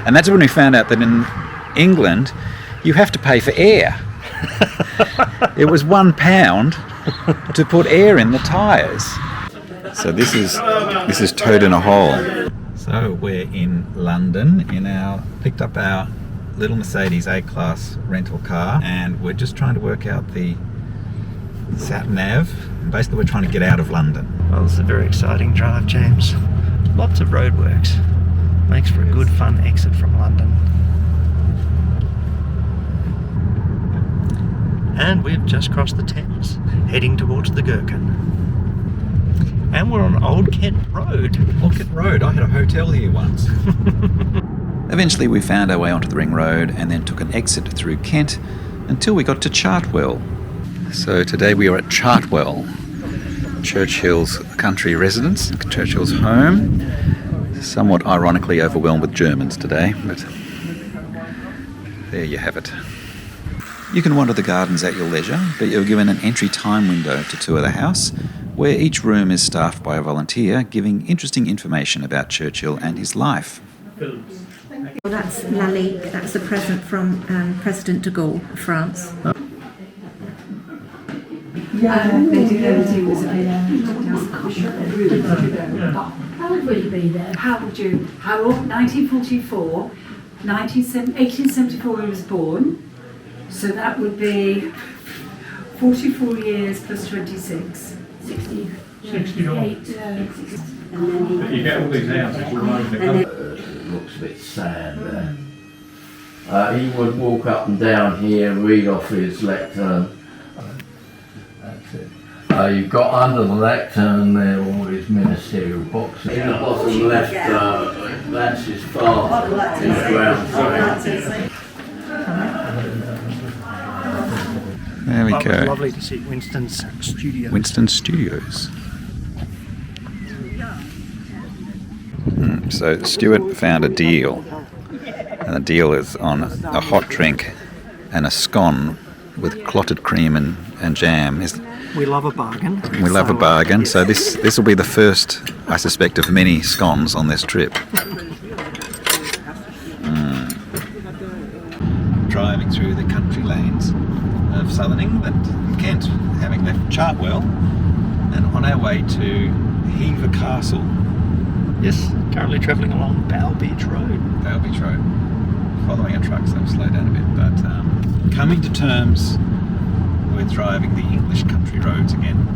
And that's when we found out that in England you have to pay for air. It was £1 to put air in the tyres. So this is Toad in a Hole. So we're in London picked up our little Mercedes A-Class rental car, and we're just trying to work out the sat nav. Basically we're trying to get out of London. Well, it's a very exciting drive, James. Lots of roadworks. Makes for a good fun exit from London. And we've just crossed the Thames, heading towards the Gherkin. And we're on Old Kent Road. Old Kent Road, I had a hotel here once. Eventually we found our way onto the Ring Road and then took an exit through Kent until we got to Chartwell. So today we are at Chartwell, Churchill's country residence, Churchill's home. Somewhat ironically overwhelmed with Germans today, but there you have it. You can wander the gardens at your leisure, but you're given an entry time window to tour the house, where each room is staffed by a volunteer giving interesting information about Churchill and his life. Well, that's Lalique, that's a present from President de Gaulle of France. How old would you be there? How old? 1944, 1874 he was born, so that would be 44 years plus 26. 60. 68. You get all these houses all over the country. It looks a bit sad there. He would walk up and down here, read off his lectern. That's it. You've got under the lectern there all his ministerial boxes. In the bottom left, that's his father, his ground friend. There we go. Lovely to see Winston's studio. Winston Studios. So Stuart found a deal, and the deal is on a hot drink and a scone with clotted cream and jam. We love a bargain. We love a bargain, so this will be the first, I suspect, of many scones on this trip. Driving through the country lanes of southern England, Kent, having left Chartwell, and on our way to Hever Castle. Yes, currently travelling along Bow Beach Road. Bow Beach Road. Following a truck, so I'll slow down a bit, but coming to terms with driving the English country roads again,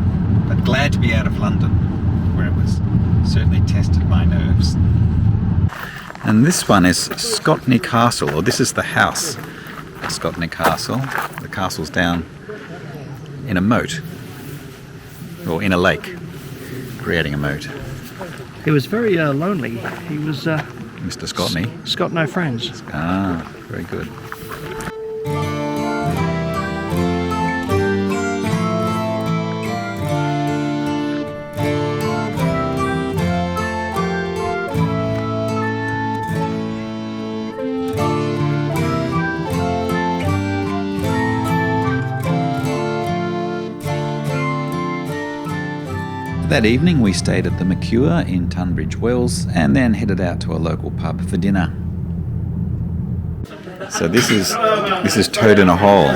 but glad to be out of London, where it was certainly tested my nerves. And this one is Scotney Castle, or this is the house at Scotney Castle. The castle's down in a moat, or in a lake, creating a moat. He was very lonely. He was Mr. Scotney. Got no friends. Ah, very good. That evening we stayed at the Mercure in Tunbridge Wells and then headed out to a local pub for dinner. So this is Toad in a Hole.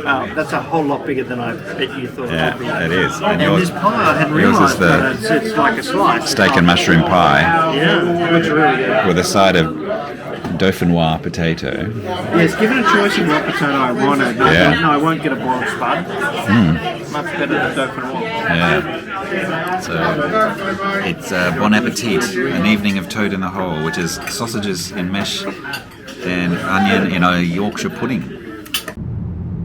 Oh, that's a whole lot bigger than I bet you thought it would be. Yeah, it is. And this pie, I hadn't yours is realised the that it's like a slice. steak and mushroom pie. Yeah, looks really good. With a side of dauphinoise potato. Yes, given a choice of what potato I wanted, Yeah. no, I won't get a boiled spud. Much better than dauphinoise. Yeah. So it's bon appetit, an evening of Toad in the Hole, which is sausages in mesh and onion in a Yorkshire pudding.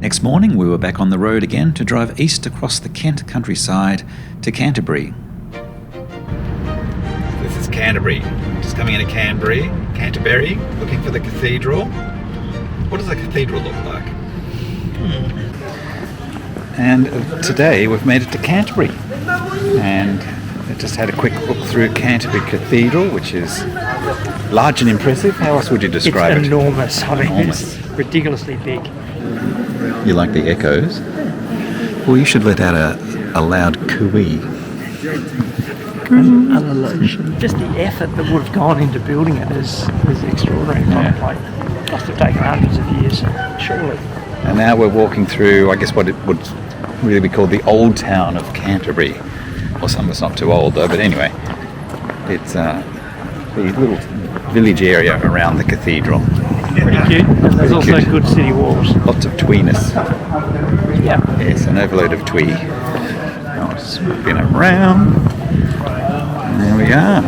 Next morning we were back on the road again to drive east across the Kent countryside to Canterbury. This is Canterbury. Just coming into Canterbury, looking for the cathedral. What does the cathedral look like? And today we've made it to Canterbury, and I just had a quick look through Canterbury Cathedral, which is large and impressive. How else would you describe It's it? enormous. I mean, Enormous. it's ridiculously big. You like the echoes? Well, you should let out a loud cooee. an illusion. Just the effort that would have gone into building it is extraordinary. Like, it must have taken hundreds of years, surely. And now we're walking through, I guess, what it would really be called the old town of Canterbury. Well, some of it's not too old though, but anyway, it's the little village area around the cathedral. Pretty cute. And there's also good city walls. Lots of tweeness. Yeah. Yes, an overload of twee. I'll spin around. And there we are.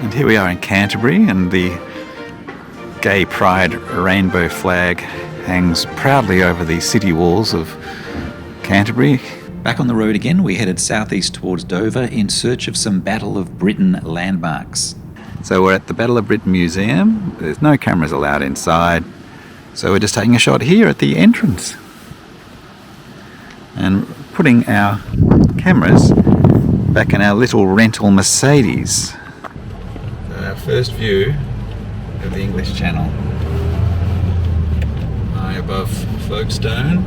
And here we are in Canterbury, and the gay pride rainbow flag hangs proudly over the city walls of Canterbury. Back on the road again, we headed southeast towards Dover in search of some Battle of Britain landmarks. So we're at the Battle of Britain Museum. There's no cameras allowed inside, so we're just taking a shot here at the entrance and putting our cameras back in our little rental Mercedes. So our first view of the English Channel, high above Folkestone.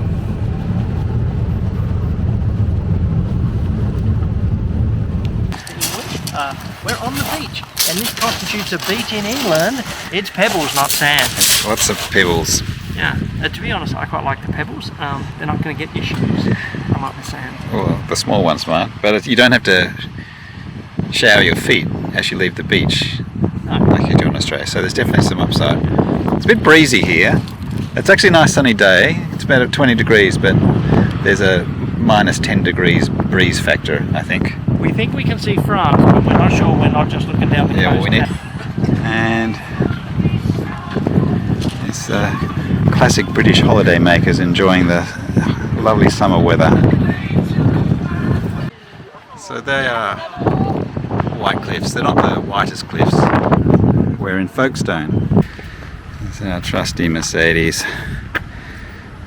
We're on the beach, and this constitutes a beach in England. It's pebbles, not sand. Lots of pebbles. Yeah, to be honest, I quite like the pebbles. They're not going to get issues. I like the sand. Well, the small ones might, but you don't have to shower your feet as you leave the beach like you do in Australia, so there's definitely some upside. It's a bit breezy here. It's actually a nice sunny day. It's about 20 degrees, but there's a minus 10 degrees breeze factor, I think. We think we can see France, but we're not sure. We're not just looking down the coast. Yeah, well, we need. And it's classic British holiday makers enjoying the lovely summer weather. So they are white cliffs. They're not the whitest cliffs. We're in Folkestone. It's our trusty Mercedes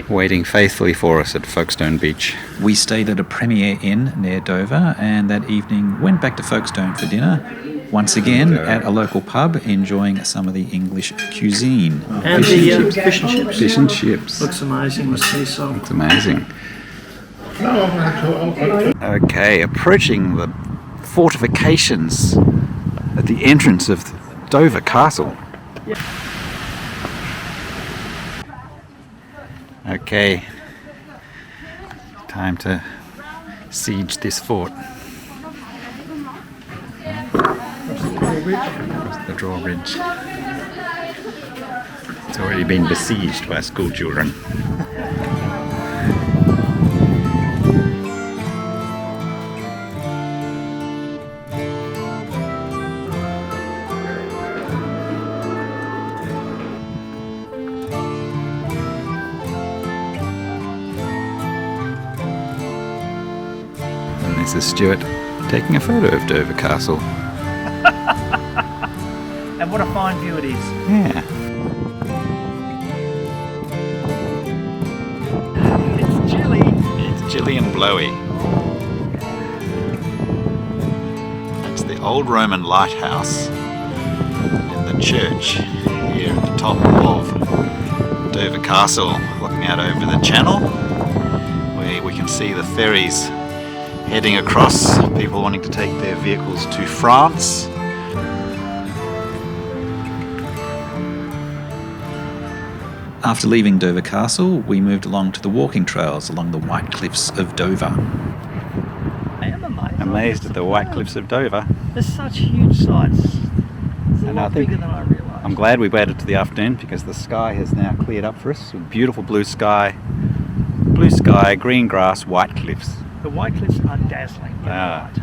waiting faithfully for us at Folkestone Beach. We stayed at a Premier Inn near Dover, and that evening went back to Folkestone for dinner. Once again at a local pub, enjoying some of the English cuisine. And the fish and chips. Fish and chips. Looks amazing with sea salt. It's amazing. Okay, approaching the fortifications at the entrance of Dover Castle. Okay, time to siege this fort. Across the drawbridge. It's already been besieged by school children. This is Stuart taking a photo of Dover Castle. And what a fine view it is. Yeah. It's chilly. It's chilly and blowy. It's the old Roman lighthouse and the church here at the top of Dover Castle, looking out over the channel, where we can see the ferries heading across, people wanting to take their vehicles to France. After leaving Dover Castle, we moved along to the walking trails along the White Cliffs of Dover. I am Amazed at the White Cliffs of Dover. There's such huge sites. It's a lot bigger than I realised. I'm glad we waited to the afternoon because the sky has now cleared up for us with beautiful blue sky, green grass, white cliffs. The White Cliffs are dazzling.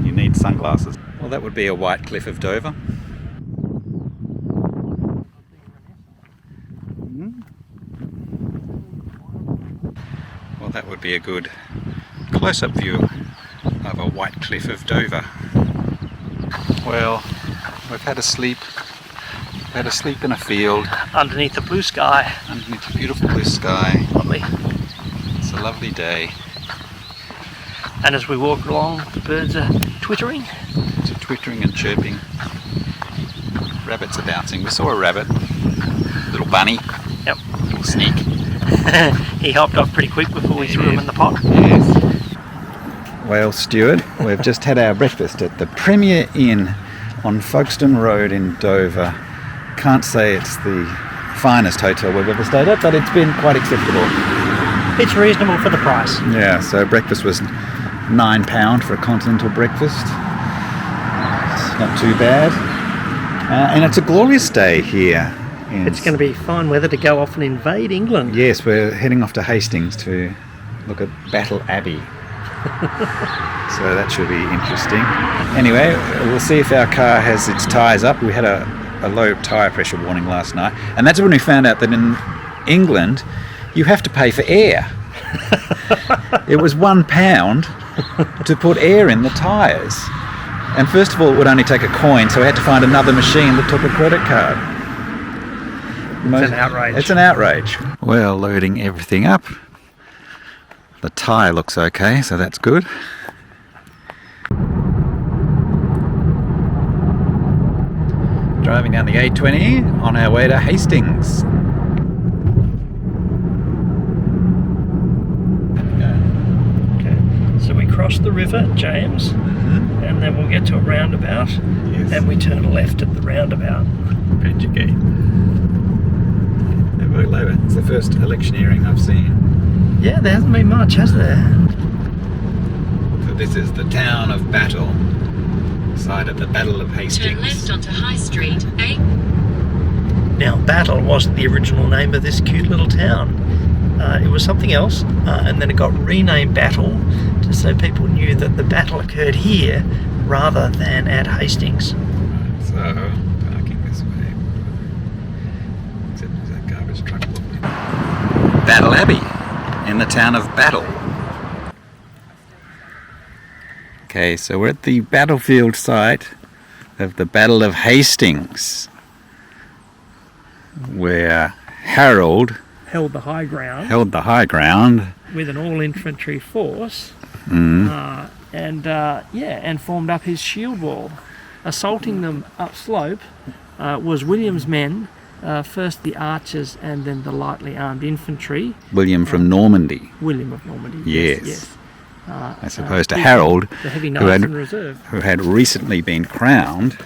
You need sunglasses. Well, that would be a White Cliff of Dover. Well, that would be a good close-up view of a White Cliff of Dover. Well, we've had a sleep. We've had a sleep in a field. Underneath the blue sky. Underneath the beautiful blue sky. Lovely. It's a lovely day. And as we walk along, the birds are twittering. Birds are twittering and chirping. Rabbits are bouncing. We saw a rabbit. Little bunny. Yep. Little sneak. He hopped off pretty quick before we threw him in the pot. Yes. Well, Stuart, we've just had our breakfast at the Premier Inn on Folkestone Road in Dover. Can't say it's the finest hotel we've ever stayed at, but it's been quite acceptable. It's reasonable for the price. Yeah, so breakfast was £9 for a continental breakfast. It's not too bad. And it's a glorious day here. It's going to be fine weather to go off and invade England. Yes, we're heading off to Hastings to look at Battle Abbey. So that should be interesting. Anyway, we'll see if our car has its tyres up. We had a low tyre pressure warning last night, and that's when we found out that in England you have to pay for air. It was £1 to put air in the tyres. And first of all, it would only take a coin, so we had to find another machine that took a credit card. It's an outrage. It's an outrage. Well, loading everything up. The tyre looks okay, so that's good. Driving down the A20 on our way to Hastings. Okay, so we cross the river, James, and then we'll get to a roundabout, and we turn left at the roundabout. Benjigate. It's the first electioneering I've seen. Yeah, there hasn't been much, has there? So this is the town of Battle, site of the Battle of Hastings. Turn left onto High Street, A. Now, Battle wasn't the original name of this cute little town. It was something else, and then it got renamed Battle, just so people knew that the battle occurred here rather than at Hastings. So, parking this way. Except there's that garbage truck. Battle Abbey, in the town of Battle. Okay, so we're at the battlefield site of the Battle of Hastings, where Harold Held the high ground with an all-infantry force, and formed up his shield wall. Assaulting them upslope was William's men, first the archers and then the lightly armed infantry. William from Normandy. William of Normandy. Yes. As opposed to Harold, the heavy knights in reserve, who had recently been crowned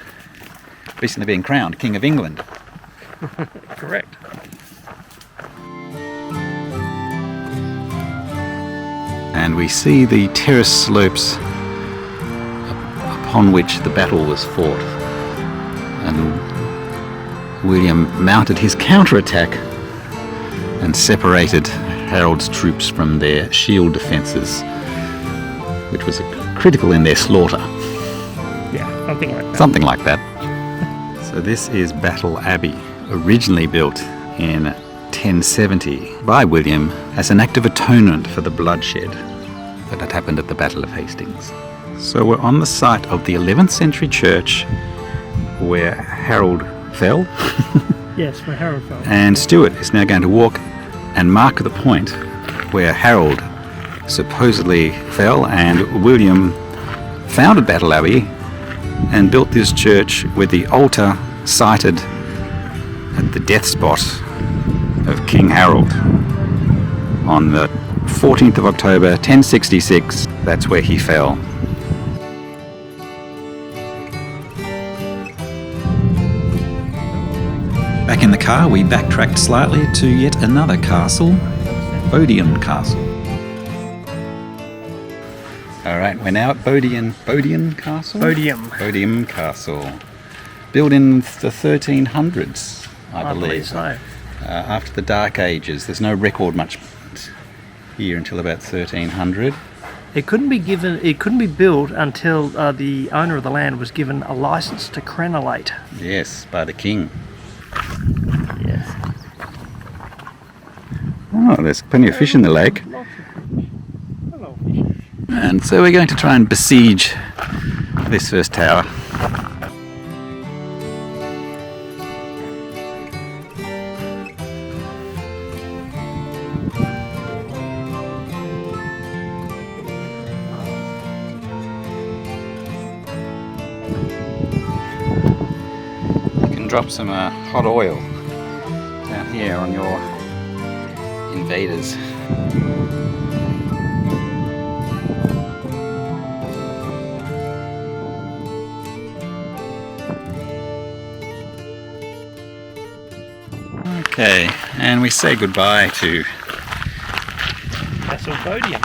King of England. Correct. And we see the terrace slopes upon which the battle was fought. And William mounted his counterattack and separated Harold's troops from their shield defences, which was critical in their slaughter. Yeah, something like that. Something like that. So this is Battle Abbey, originally built in 1070 by William as an act of atonement for the bloodshed that had happened at the Battle of Hastings. So we're on the site of the 11th century church where Harold fell. Yes, where Harold fell. And Stuart is now going to walk and mark the point where Harold supposedly fell, and William founded Battle Abbey and built this church with the altar sited at the death spot of King Harold on the 14th of October 1066. That's where he fell. Back in the car, we backtracked slightly to yet another castle, Bodiam Castle. Alright, we're now at Bodiam Castle? Bodiam Castle. Built in the 1300s, I believe. So. After the Dark Ages. There's no record much here until about 1300. It couldn't be built until the owner of the land was given a license to crenellate. Yes, by the king. Yes. Oh, there's plenty of fish in the lake. Hello, fish. And so we're going to try and besiege this first tower. You can drop some hot oil down here on your invaders. Okay, and we say goodbye to Castle Bodiam,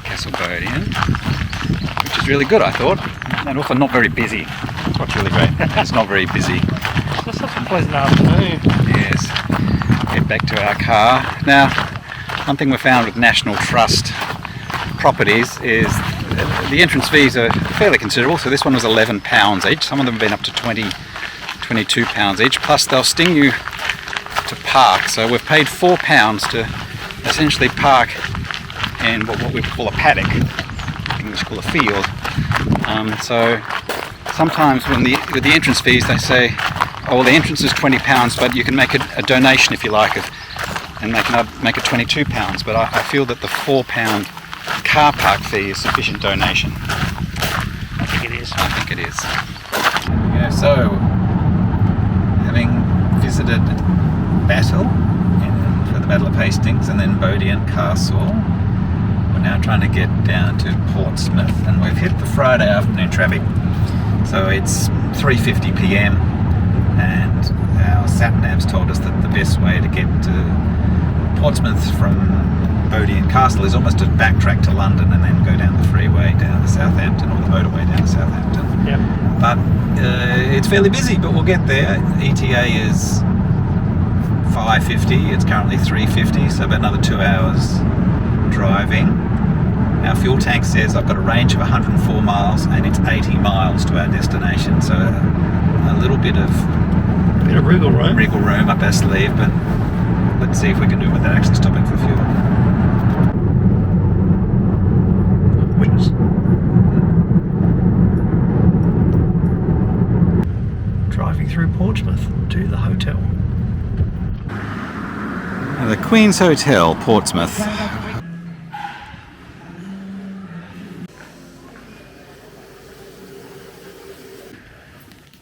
which is really good, I thought, and also not very busy. That's what's really great. It's not very busy. It's such a pleasant afternoon. Yes. Get back to our car. Now, one thing we found with National Trust properties is the entrance fees are fairly considerable. So this one was £11 each. Some of them have been up to £20, £22 each. Plus they'll sting you to park. So we've paid £4 to essentially park in what we call a paddock. English call a field. So sometimes with the entrance fees they say, oh, well, the entrance is £20, but you can make a donation if you like, and make it £22. But I feel that the £4 car park fee is sufficient donation. I think it is. I think it is. Yeah, so having visited Battle for the Battle of Hastings and then Bodiam Castle, we're now trying to get down to Portsmouth, and we've hit the Friday afternoon traffic. So it's 3:50 p.m. and our sat-navs told us that the best way to get to Portsmouth from Bodiam Castle is almost to backtrack to London and then go down the freeway down to Southampton, or the motorway down to Southampton. Yep. But it's fairly busy, but we'll get there. ETA is 5:50, it's currently 3:50, so about another 2 hours driving. Our fuel tank says I've got a range of 104 miles and it's 80 miles to our destination, so a little bit of wriggle room up our sleeve, but let's see if we can do it without actually stopping for fuel. Driving through Portsmouth to the hotel. The Queen's Hotel, Portsmouth.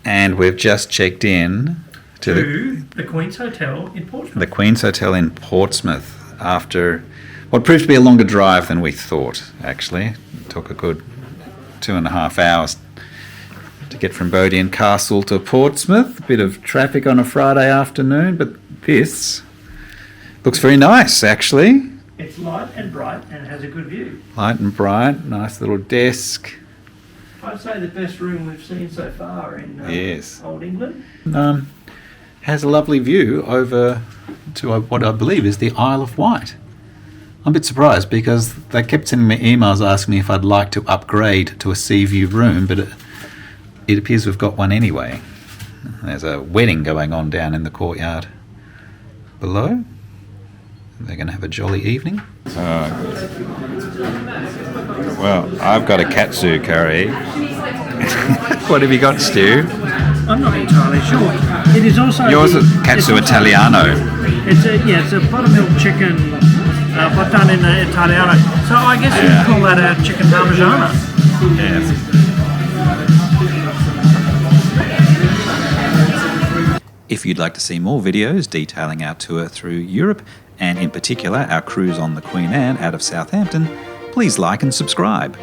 And we've just checked in to the Queen's Hotel in Portsmouth. the Queen's Hotel in Portsmouth after what proved to be a longer drive than we thought, actually. It took a good 2.5 hours to get from Bodiam Castle to Portsmouth. A bit of traffic on a Friday afternoon, but this looks very nice, actually. It's light and bright and has a good view. Light and bright, nice little desk. I'd say the best room we've seen so far in Yes. Old England. Has a lovely view over to what I believe is the Isle of Wight. I'm a bit surprised because they kept sending me emails asking me if I'd like to upgrade to a sea view room, but it appears we've got one anyway. There's a wedding going on down in the courtyard below. They're going to have a jolly evening. Well, I've got a katsu curry. What have you got, Stu? I'm not entirely sure. It is also Yours is katsu italiano. It's a buttermilk chicken, but done in Italiano. So I guess you could call that a chicken parmigiana. Yes. If you'd like to see more videos detailing our tour through Europe, and in particular our cruise on the Queen Anne out of Southampton, please like and subscribe.